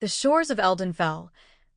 The shores of Eldenfell,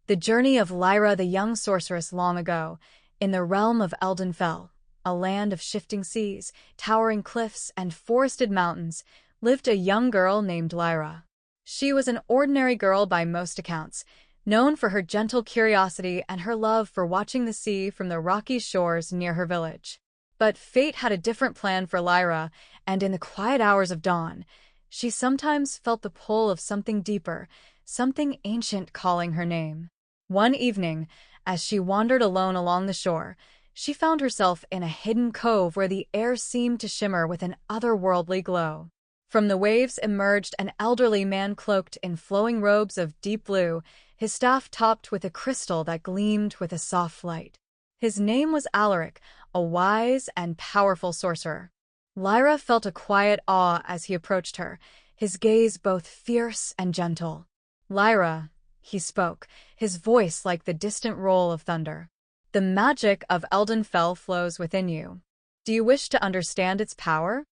the journey of Lyra the young sorceress long ago, in the realm of Eldenfell, a land of shifting seas, towering cliffs, and forested mountains, lived a young girl named Lyra. She was an ordinary girl by most accounts, known for her gentle curiosity and her love for watching the sea from the rocky shores near her village. But fate had a different plan for Lyra, and in the quiet hours of dawn, she sometimes felt the pull of something deeper, something ancient calling her name. One evening, as she wandered alone along the shore, she found herself in a hidden cove where the air seemed to shimmer with an otherworldly glow. From the waves emerged an elderly man cloaked in flowing robes of deep blue, his staff topped with a crystal that gleamed with a soft light. His name was Alaric, a wise and powerful sorcerer. Lyra felt a quiet awe as he approached her, his gaze both fierce and gentle. "Lyra," he spoke, his voice like the distant roll of thunder. "The magic of Eldenfell flows within you. Do you wish to understand its power?"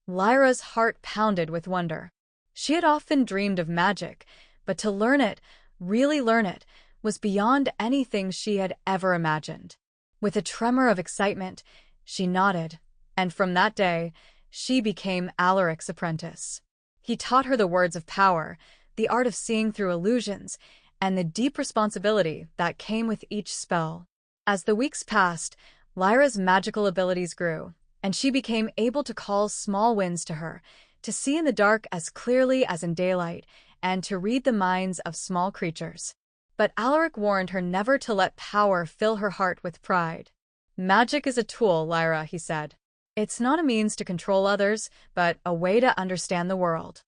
Lyra's heart pounded with wonder. She had often dreamed of magic, but to learn it, really learn it, was beyond anything she had ever imagined. With a tremor of excitement, she nodded, and from that day, she became Alaric's apprentice. He taught her the words of power, the art of seeing through illusions, and the deep responsibility that came with each spell. As the weeks passed, Lyra's magical abilities grew, and she became able to call small winds to her, to see in the dark as clearly as in daylight, and to read the minds of small creatures. But Alaric warned her never to let power fill her heart with pride. "Magic is a tool, Lyra," he said. "It's not a means to control others, but a way to understand the world."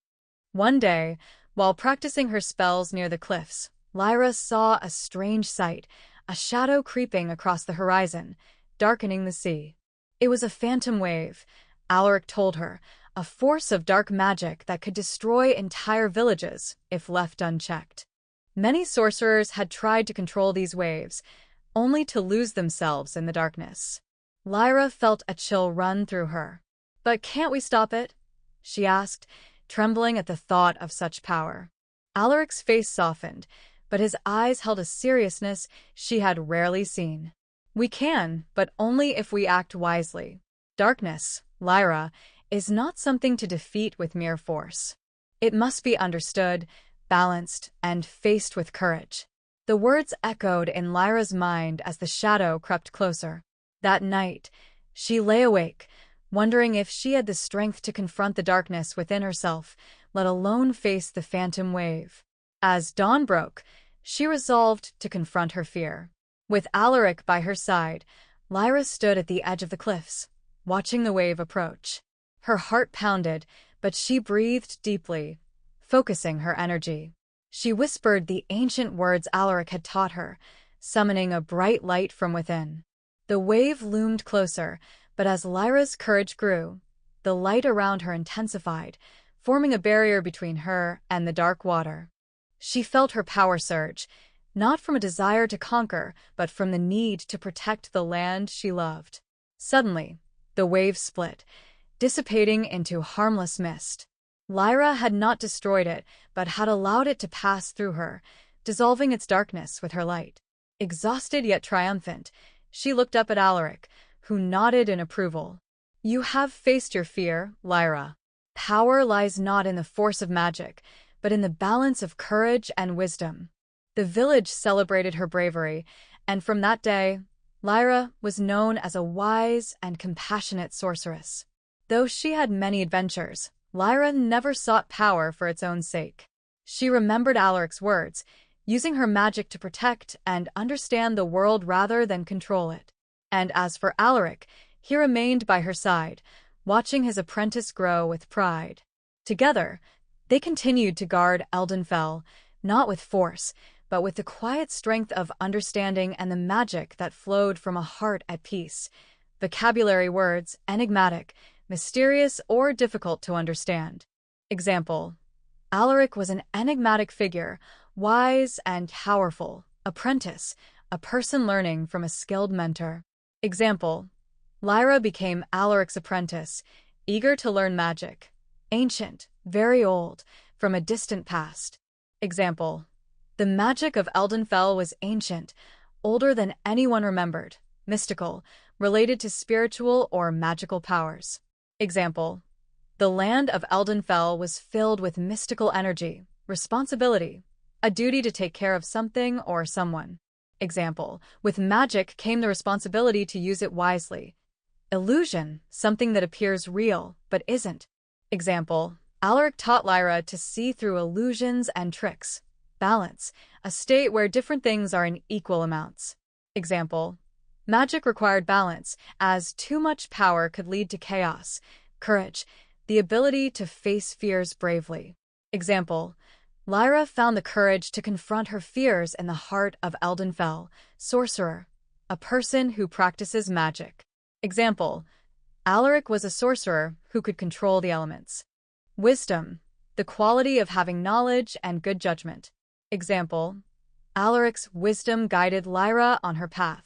One day, while practicing her spells near the cliffs, Lyra saw a strange sight, a shadow creeping across the horizon, darkening the sea. It was a phantom wave, Alaric told her, a force of dark magic that could destroy entire villages if left unchecked. Many sorcerers had tried to control these waves, only to lose themselves in the darkness. Lyra felt a chill run through her. "But can't we stop it?" she asked, trembling at the thought of such power. Alaric's face softened, but his eyes held a seriousness she had rarely seen. "We can, but only if we act wisely. Darkness, Lyra, is not something to defeat with mere force. It must be understood, balanced, and faced with courage." The words echoed in Lyra's mind as the shadow crept closer. That night, she lay awake, wondering if she had the strength to confront the darkness within herself, let alone face the phantom wave. As dawn broke, she resolved to confront her fear. With Alaric by her side, Lyra stood at the edge of the cliffs, watching the wave approach. Her heart pounded, but she breathed deeply, focusing her energy. She whispered the ancient words Alaric had taught her, summoning a bright light from within. The wave loomed closer, but as Lyra's courage grew, the light around her intensified, forming a barrier between her and the dark water. She felt her power surge, not from a desire to conquer, but from the need to protect the land she loved. Suddenly, the wave split, dissipating into harmless mist. Lyra had not destroyed it, but had allowed it to pass through her, dissolving its darkness with her light. Exhausted yet triumphant, she looked up at Alaric, who nodded in approval. "You have faced your fear, Lyra. Power lies not in the force of magic, but in the balance of courage and wisdom." The village celebrated her bravery, and from that day, Lyra was known as a wise and compassionate sorceress. Though she had many adventures, Lyra never sought power for its own sake. She remembered Alaric's words, using her magic to protect and understand the world rather than control it. And as for Alaric, he remained by her side, watching his apprentice grow with pride. Together, they continued to guard Eldenfell, not with force, but with the quiet strength of understanding and the magic that flowed from a heart at peace. Vocabulary words, enigmatic, mysterious, or difficult to understand. Example: Alaric was an enigmatic figure, wise and powerful. Apprentice, a person learning from a skilled mentor. Example: Lyra became Alaric's apprentice, eager to learn magic. Ancient, very old, from a distant past. Example: The magic of Eldenfell was ancient, older than anyone remembered, mystical, related to spiritual or magical powers. Example: the land of Eldenfell was filled with mystical energy, responsibility, a duty to take care of something or someone. Example: with magic came the responsibility to use it wisely. Illusion, something that appears real but isn't. Example: Alaric taught Lyra to see through illusions and tricks. Balance, a state where different things are in equal amounts. Example: magic required balance, as too much power could lead to chaos. Courage, the ability to face fears bravely. Example: Lyra found the courage to confront her fears in the heart of Eldenfell. Sorcerer, a person who practices magic. Example: Alaric was a sorcerer who could control the elements. Wisdom, the quality of having knowledge and good judgment. Example: Alaric's wisdom guided Lyra on her path.